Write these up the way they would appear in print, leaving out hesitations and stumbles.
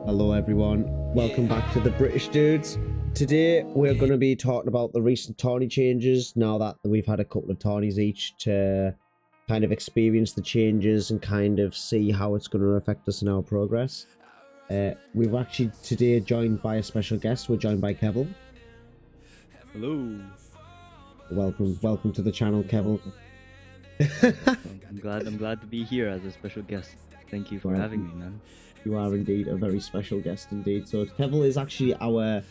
Hello everyone, welcome back to the British Dudes. Today we're going to be talking about the recent tourney changes, now that we've had a couple of tourneys each to kind of experience the changes and kind of see how it's going to affect us in our progress. We've actually today joined by a special guest. We're joined by Kevil. Hello. Welcome to the channel, Kevil. I'm glad to be here as a special guest. Thank you for having me, man. You are indeed a very special guest indeed. So Kevil is actually our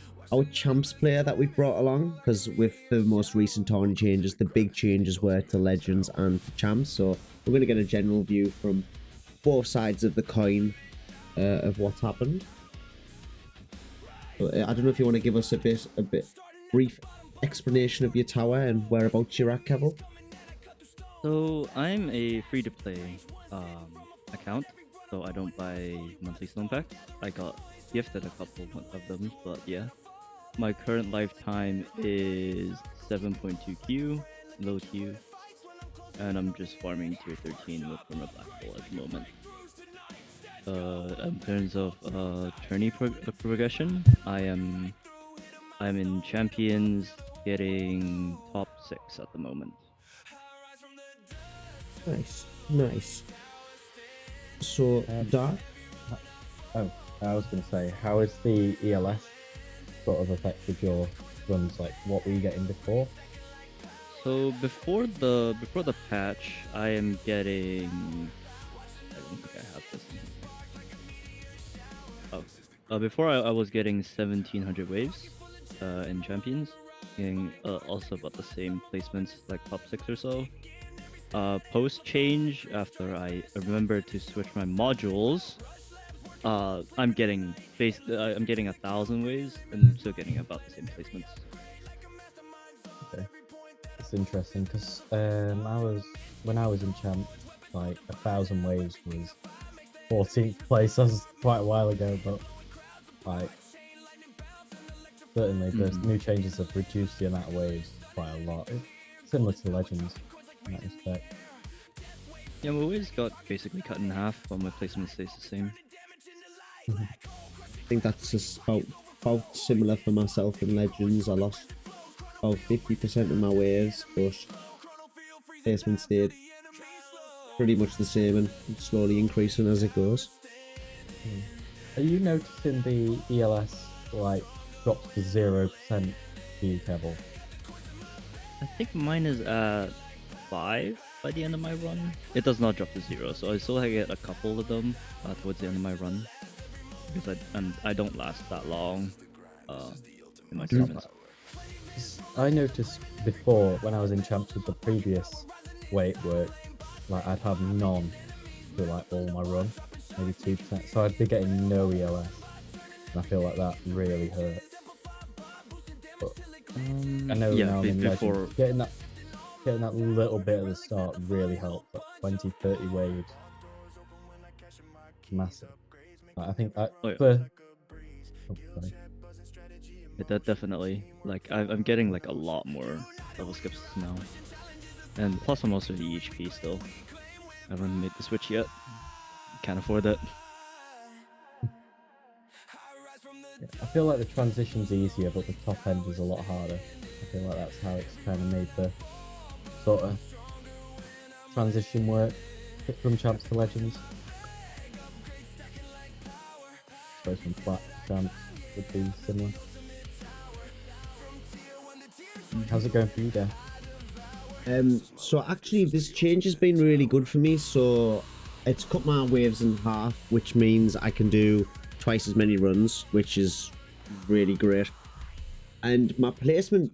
champs player that we've brought along, because with the most recent tourney changes, the big changes were to legends and to champs. So we're going to get a general view from both sides of the coin of what's happened. So, I don't know if you want to give us a bit brief explanation of your tower and whereabouts you're at, Kevil. So I'm a free-to-play account, so I don't buy monthly stone packs. I got gifted a couple of them, but yeah. My current lifetime is 7.2Q, low Q, and I'm just farming tier 13 with Former Black Hole at the moment. In terms of tourney progression, I'm in champions, getting top 6 at the moment. Nice. So, Dark? Oh, I was going to say, how has the ELS sort of affected your runs? Like, what were you getting before? So before the patch, I am getting. I don't think I have this. Before I was getting 1700 waves in champions, getting also about the same placements, like top 6 or so. Post change, after I remembered to switch my modules, I'm getting 1,000 waves and still getting about the same placements. Okay, it's interesting because when I was in champ, like 1,000 waves was 14th place. That was quite a while ago, but like certainly the new changes have reduced the amount of waves quite a lot. It's similar to Legends in that respect. Yeah, my waves got basically cut in half, but my placement stays the same. I think that's just about similar for myself in Legends. I lost about 50% of my waves, but placement stayed pretty much the same and slowly increasing as it goes. Are you noticing the ELS like drops to 0% for you, Kevil? I think mine is at 5 by the end of my run. It does not drop to 0, so I still get a couple of them towards the end of my run, because I don't last that long in my tournaments. I noticed before when I was in champs with the previous weight work, like I'd have none for like all my run, maybe 2%. So I'd be getting no ELS, and I feel like that really hurt. But I know now in Legends, getting that little bit at the start really helped. Like 20, 30 waves, massive. I think That definitely, like I'm getting like a lot more double skips now, and plus I'm also the HP still. I haven't made the switch yet. Can't afford that. Yeah, I feel like the transition's easier, but the top end is a lot harder. I feel like that's how it's kind of made the sort of transition work from champs to legends. I suppose from flat to champs would be similar. How's it going for you, Dan? So actually this change has been really good for me. So it's cut my waves in half, which means I can do twice as many runs, which is really great. And my placement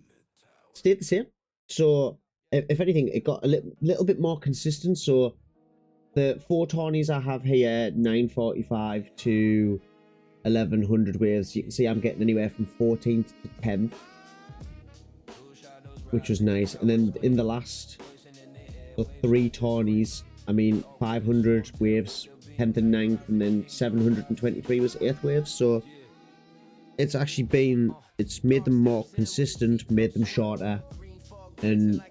stayed the same. So if anything, it got a little bit more consistent. So the 4 tourneys I have here, 945 to 1100 waves, you can see I'm getting anywhere from 14th to 10th, which was nice. And then in the last 3 tourneys, I mean 500 waves 10th and 9th, and then 723 was 8th waves. So it's actually it's made them more consistent, made them shorter, and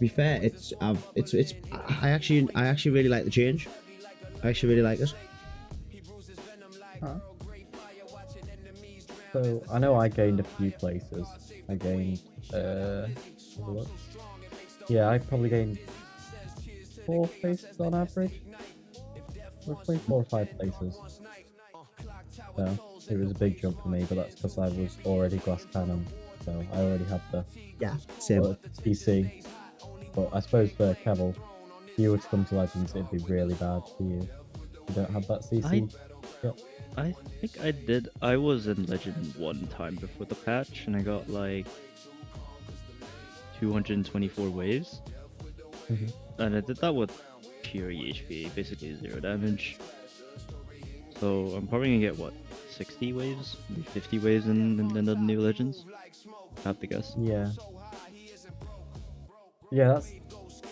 be fair, I actually really like the change. I actually really like it. Huh. So I know I gained a few places. I gained have a look. Yeah, I probably gained 4 places on average. Roughly 4 or 5 places. So it was a big jump for me, but that's because I was already glass cannon, so I already had the Same. CC. But I suppose for Kevil, if you were to come to Legends, it'd be really bad for you. You don't have that CC. Yep. I think I did. I was in Legend one time before the patch, and I got like 224 waves. And I did that with pure EHP, basically 0 damage. So I'm probably gonna get what, 60 waves, maybe 50 waves in the new Legends. I have to guess. Yeah. Yeah, that's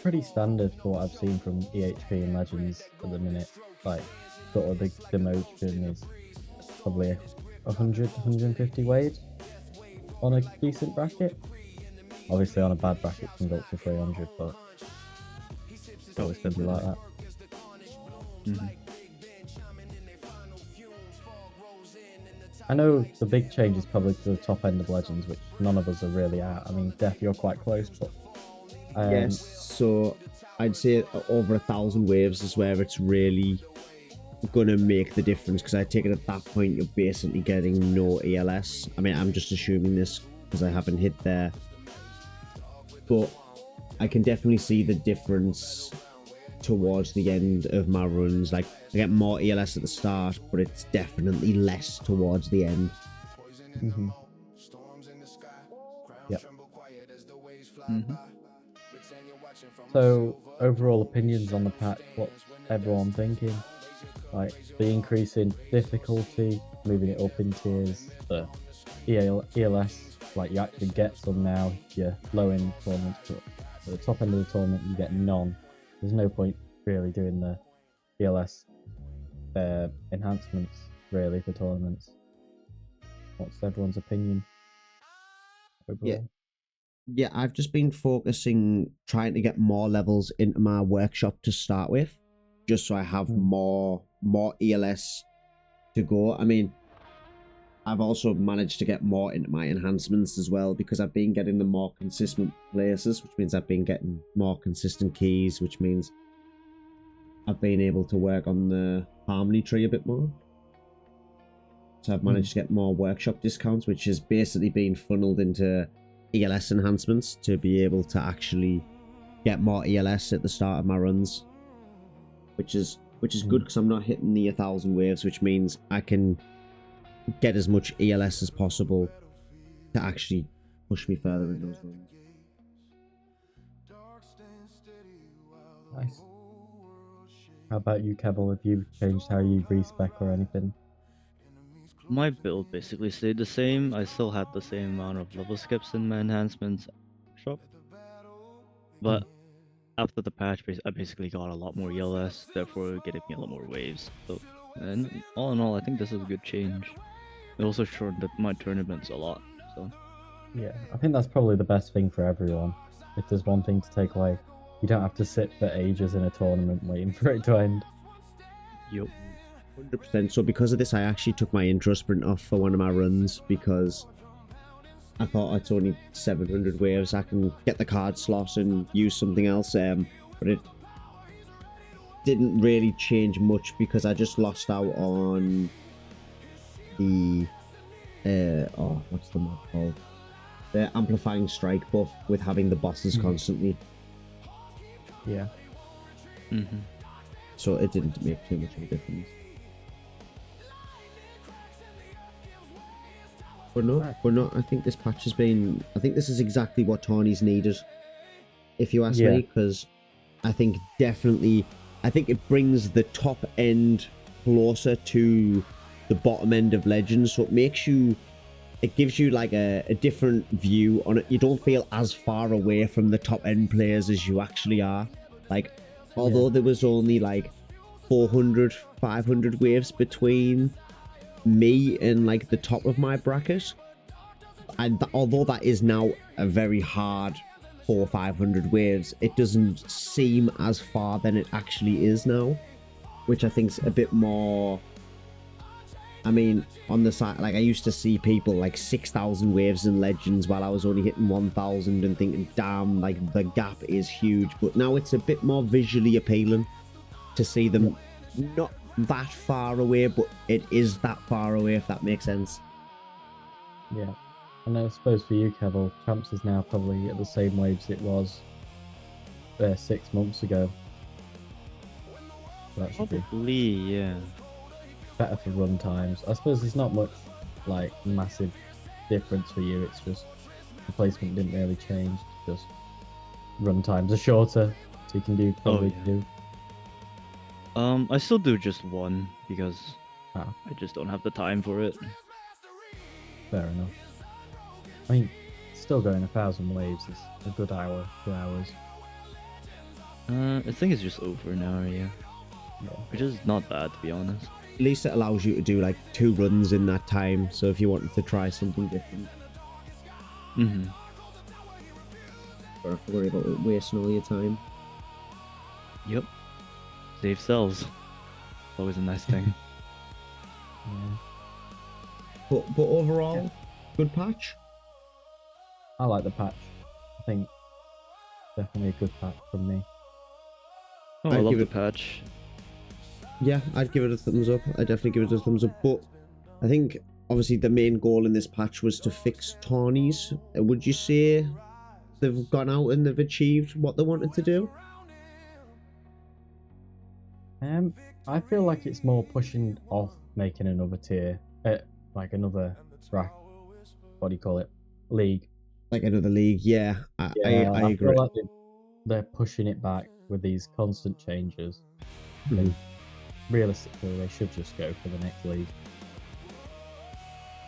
pretty standard for what I've seen from EHP and Legends at the minute. Like, sort of the demotion is probably 100, 150 waves on a decent bracket. Obviously, on a bad bracket, it can go up to 300, but it's always going to be like that. I know the big change is probably to the top end of Legends, which none of us are really at. I mean, Def, you're quite close, but yes, so I'd say over 1,000 waves is where it's really gonna make the difference, because I take it at that point you're basically getting no ELS. I mean, I'm just assuming this because I haven't hit there, but I can definitely see the difference towards the end of my runs. Like, I get more ELS at the start, but it's definitely less towards the end. Yep. So, overall opinions on the patch, what's everyone thinking? Like, the increase in difficulty, moving it up in tiers, the ELS, like you actually get some now, you're low in tournaments, but at the top end of the tournament you get none. There's no point really doing the ELS enhancements really for tournaments. What's everyone's opinion overall? Yeah, I've just been focusing, trying to get more levels into my workshop to start with, just so I have more ELS to go. I mean, I've also managed to get more into my enhancements as well, because I've been getting the more consistent places, which means I've been getting more consistent keys, which means I've been able to work on the harmony tree a bit more. So I've managed to get more workshop discounts, which has basically been funneled into ELS enhancements to be able to actually get more ELS at the start of my runs, which is good, because I'm not hitting the 1,000 waves, which means I can get as much ELS as possible to actually push me further in those runs. Nice. How about you, Kevil? Have you changed how you respec or anything? My build basically stayed the same. I still had the same amount of level skips in my enhancements shop. But after the patch, I basically got a lot more ELS, therefore getting me a lot more waves. So, and all in all, I think this is a good change. It also shortened my tournaments a lot. So Yeah, I think that's probably the best thing for everyone. If there's one thing to take away, you don't have to sit for ages in a tournament waiting for it to end. Yup. 100%. So because of this, I actually took my intro sprint off for one of my runs, because I thought it's only 700 waves. I can get the card slot and use something else. But it didn't really change much, because I just lost out on the what's the mod called? The amplifying strike buff with having the bosses constantly. Yeah. So it didn't make too much of a difference. But no, I think this patch has been... I think this is exactly what tourneys needed, if you ask me, because I think definitely... I think it brings the top end closer to the bottom end of Legends, so it makes you... It gives you like a different view on it. You don't feel as far away from the top end players as you actually are. Like, although there was only like 400, 500 waves between me and like the top of my bracket, and although that is now a very hard 400 or 500 waves, it doesn't seem as far than it actually is now, which I think's a bit more. I mean, on the side, like I used to see people like 6,000 waves in Legends while I was only hitting 1,000 and thinking, damn, like the gap is huge. But now it's a bit more visually appealing to see them not that far away, but it is that far away, if that makes sense. Yeah. And I suppose for you, Kevil, Champs is now probably at the same waves it was 6 months ago. So that should be Probably, yeah. better for run times. I suppose there's not much like massive difference for you. It's just the placement didn't really change. Just run times are shorter, so you can do probably yeah. two. I still do just one because Ah. I just don't have the time for it. Fair enough. I mean, still going 1,000 waves is a good hour, 2 hours. I think it's just over now, yeah. Yeah. Which is not bad, to be honest. At least it allows you to do like 2 runs in that time. So if you wanted to try something different, Mm-hmm. don't have to worry about it wasting all your time. Yep. Save cells. Always a nice thing. Yeah. But overall, good patch. I like the patch. I think definitely a good patch from me. Oh, I I'd love give the it- patch. Yeah, I'd give it a thumbs up. I definitely give it a thumbs up. But I think obviously the main goal in this patch was to fix tourneys. Would you say they've gone out and they've achieved what they wanted to do? I feel like it's more pushing off making another tier, like another rack. What do you call it? League. Like another league? Yeah, I I agree. feel like they're pushing it back with these constant changes. Mhm. Realistically, they should just go for the next league.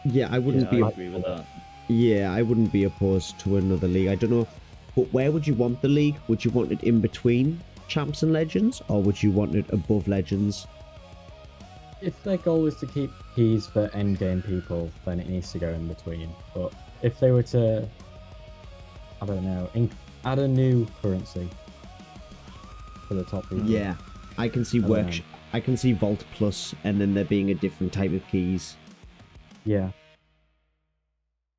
Yeah, I wouldn't Yeah, be. I agree with that. Yeah, I wouldn't be opposed to another league. I don't know, but where would you want the league? Would you want it in between champs and legends, or would you want it above legends? If their goal is to keep keys for endgame people, then it needs to go in between. But if they were to, I don't know, add a new currency for the top people. Yeah, I can see I can see Vault Plus, and then there being a different type of keys. Yeah.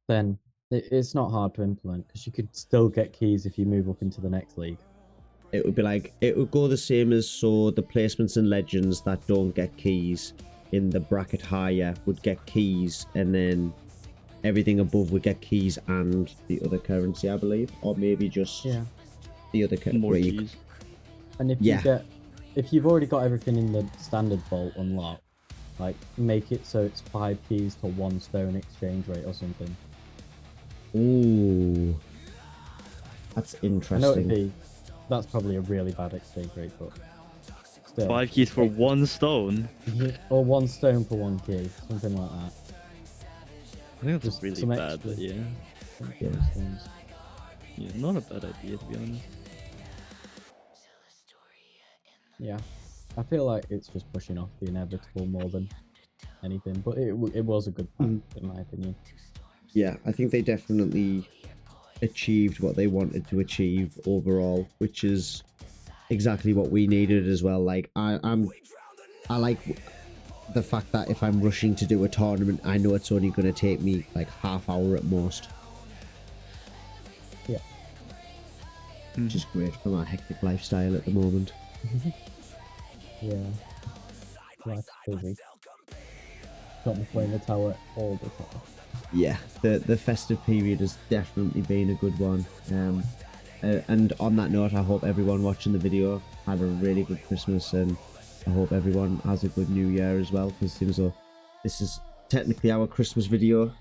Then it's not hard to implement because you could still get keys if you move up into the next league. It would be like, it would go the same as, so the placements in legends that don't get keys in the bracket higher would get keys, and then everything above would get keys and the other currency, I believe, or maybe just the other More currency. keys. And Yeah. if you've already got everything in the standard vault unlocked, like make it so it's 5 keys to 1 stone exchange rate or something. Ooh, that's I know interesting. that's probably a really bad exchange rate, but still. 5 keys for 1 stone. Or 1 stone for 1 key, something like that. I think that's Just really some bad, extra. but yeah. Yeah. Yeah, not a bad idea, to be honest. Yeah, I feel like it's just pushing off the inevitable more than anything, but it was a good pack, in my opinion. Yeah, I think they definitely achieved what they wanted to achieve overall, which is exactly what we needed as well. Like I like the fact that if I'm rushing to do a tournament, I know it's only going to take me like half hour at most, Yeah. which is great for my hectic lifestyle at the moment. Yeah. Life's busy. Got me playing the tower all the time. Yeah, the festive period has definitely been a good one. And on that note, I hope everyone watching the video had a really good Christmas, and I hope everyone has a good New Year as well, because it seems though this is technically our Christmas video.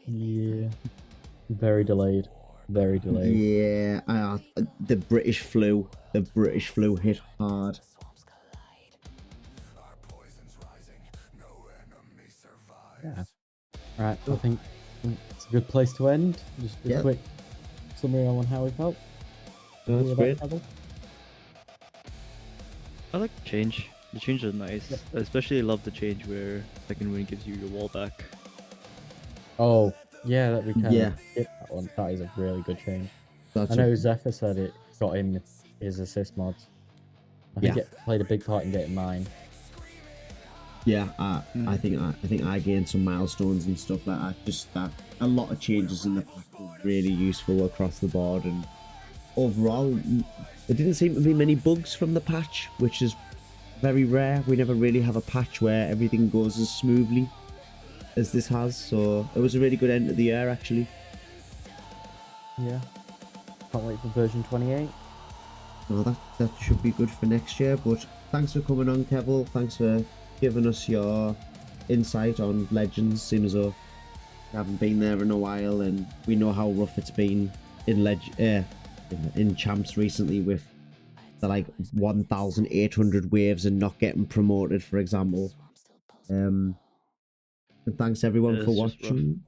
Yeah. Very delayed. Very delayed. Yeah, the British flu hit hard. Yeah. Right, I think it's a good place to end. Just a Yeah. quick summary on how we felt. No, that's Hear great. that, Kevil? I like the change. The change is nice. I especially love the change where second wind gives you your wall back. Oh, Yeah, that we kind Yeah. of skip that one. That is a really good change. That's I know Zephyr said it got him his assist mods. I think Yeah. it played a big part in getting mine. Yeah, I think I gained some milestones and stuff like that. Just that a lot of changes in the pack were really useful across the board, and overall, there didn't seem to be many bugs from the patch, which is very rare. We never really have a patch where everything goes as smoothly as this has, so it was a really good end of the year actually. Yeah. Can't wait for version 28. No, that should be good for next year. But thanks for coming on, Kevil. Thanks for giving us your insight on Legends, seeing as though we haven't been there in a while, and we know how rough it's been in Champs recently with the like 1,800 waves and not getting promoted, for example. And thanks everyone It for is just rough. watching.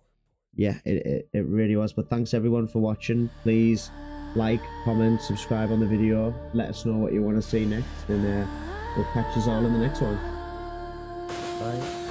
Yeah, it really was. But thanks everyone for watching. Please like, comment, subscribe on the video. Let us know what you want to see next, and we'll catch you all in the next one. Bye.